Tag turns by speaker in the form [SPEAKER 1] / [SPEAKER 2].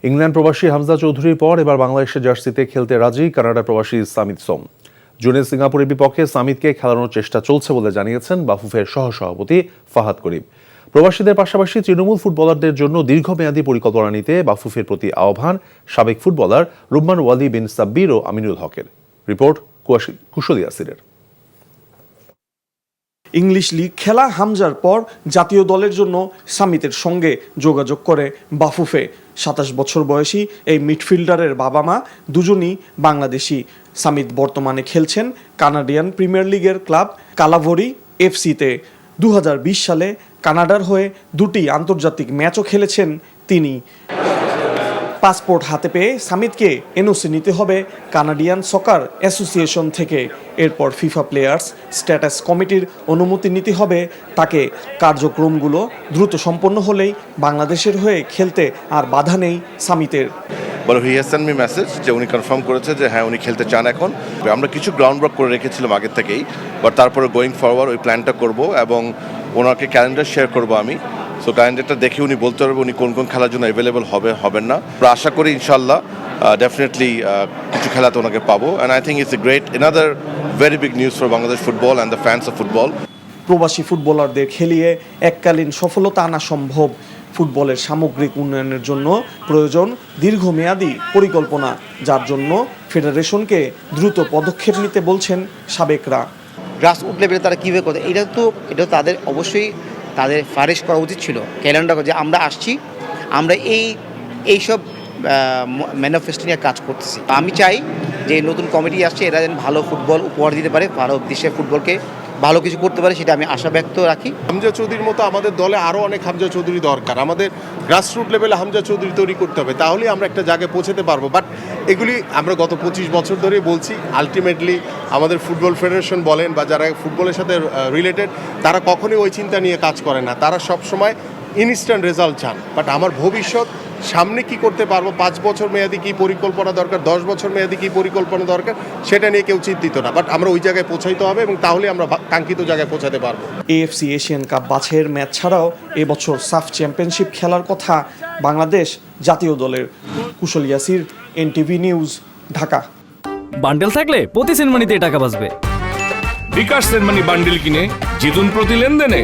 [SPEAKER 1] England প্রবাসী হামজা চৌধুরীর পর এবার বাংলাদেশের জার্সিতে খেলতে রাজি কানাডা প্রবাসী সামিত সোম। জুনে সিঙ্গাপুরের বিপক্ষে সামিতকে খেলানোর চেষ্টা চলছে বলে জানিয়েছেন বাফুফের সহসভাপতি ফাহাদ করিম। প্রবাসীদের পাশাপাশি তৃণমূল ফুটবলারদের জন্য দীর্ঘমেয়াদী পরিকল্পনা নিতে বাফুফের প্রতি আহ্বান সাবেক ফুটবলার রুম্মান ওয়ালি বিন সাব্বির ও আমিনুল হকের। রিপোর্ট কুশলী আসিরের।
[SPEAKER 2] ইংলিশ লিগ খেলা হামজার পর জাতীয় দলের জন্য সামিতের সঙ্গে যোগাযোগ করে বাফুফে। ২৭ বছর বয়সী এই মিডফিল্ডারের বাবা মা দুজনই বাংলাদেশি। সামিত বর্তমানে খেলছেন কানাডিয়ান প্রিমিয়ার লিগের ক্লাব কালাভরি এফসিতে। ২০২০ সালে কানাডার হয়ে 2টি আন্তর্জাতিক ম্যাচও খেলেছেন তিনি। পাসপোর্ট হাতে পেয়ে সামিতকে এনওসি নিতে হবে কানাডিয়ান সকার অ্যাসোসিয়েশন থেকে। এরপর ফিফা প্লেয়ার্স স্ট্যাটাস কমিটির অনুমতি নিতে হবে তাকে। কার্যক্রমগুলো দ্রুত সম্পন্ন হলেই বাংলাদেশের হয়ে খেলতে আর বাধা নেই সামিতের।
[SPEAKER 3] He has send me message যে উনি কনফার্ম করেছে যে হ্যাঁ উনি খেলতে চান এখন। আমরা কিছু গ্রাউন্ড ওয়ার্ক করে রেখেছিলাম আগের থেকেই, বাট তারপরে গোয়িং ফরওয়ার্ড ওই প্ল্যানটা করব এবং ওনাকে ক্যালেন্ডার শেয়ার করব আমি। সো ক্যালেন্ডারটা দেখে উনি বলতে পারবে উনি কোন কোন খেলার জন্য অ্যাভেলেবল হবেন না। আমরা আশা করি ইনশাল্লাহ ডেফিনেটলি কিছু খেলাতে ওনাকে পাবো। And I think it's a great another very big news for Bangladesh football and the fans of football.
[SPEAKER 2] প্রবাসী ফুটবলারদের খেলিয়ে এককালীন সফলতা আনা সম্ভব। ফুটবলের সামগ্রিক উন্নয়নের জন্য প্রয়োজন দীর্ঘমেয়াদী পরিকল্পনা, যার জন্য ফেডারেশনকে দ্রুত পদক্ষেপ নিতে বলছেন সাবেকরা।
[SPEAKER 4] গ্রাসরুট লেভেলে তারা কীভাবে করে এটা তাদের অবশ্যই তাদের ফারিশ করা উচিত ছিল। ক্যালেন্ডার যে আমরা আসছি, আমরা এইসব ম্যানিফেস্টো নিয়ে কাজ করতেছি। আমি চাই যে নতুন কমিটি আসছে এরা যেন ভালো ফুটবল উপহার দিতে পারে, ভালো দেশের ফুটবলকে ভালো কিছু করতে পারে, সেটা আমি আশা ব্যক্ত রাখি।
[SPEAKER 5] হামজা চৌধুরীর মতো আমাদের দলে আরও অনেক হামজা চৌধুরী দরকার। আমাদের গ্রাসরুট লেভেলে হামজা চৌধুরী তৈরি করতে হবে, তাহলেই আমরা একটা জায়গায় পৌঁছাতে পারবো। বাট এগুলি আমরা গত 25 বছর ধরে বলছি, আলটিমেটলি আমাদের ফুটবল ফেডারেশন বলেন বা যারা ফুটবলের সাথে রিলেটেড তারা কখনোই ওই চিন্তা নিয়ে কাজ করে না। তারা সবসময় ইনস্ট্যান্ট রেজাল্ট চান। বাট আমার ভবিষ্যৎ সামনে কি করতে পারবো, 5 বছর মেয়াদি কী পরিকল্পনা দরকার, 10 বছর মেয়াদি কী পরিকল্পনা দরকার, সেটা নিয়ে কেউ চিন্তিত না। বাট আমরা ওই জায়গায় পৌঁছাইতে হবে এবং তাহলে আমরা কাঙ্ক্ষিত জায়গায় পৌঁছাতে পারবো।
[SPEAKER 2] এএফসি এশিয়ান কাপ বাছাইয়ের ম্যাচ ছাড়াও এবছর সাফ চ্যাম্পিয়নশিপ খেলার কথা বাংলাদেশ জাতীয় দলের। কুশলী আসির, এনটিভি নিউজ, ঢাকা।
[SPEAKER 6] বান্ডেল থাকলে প্রতি সেনমানিতে টাকা বাঁচবে।
[SPEAKER 7] বিকাশ সেনমানি বান্ডেল কিনে জিতুন প্রতি লেনদেনে।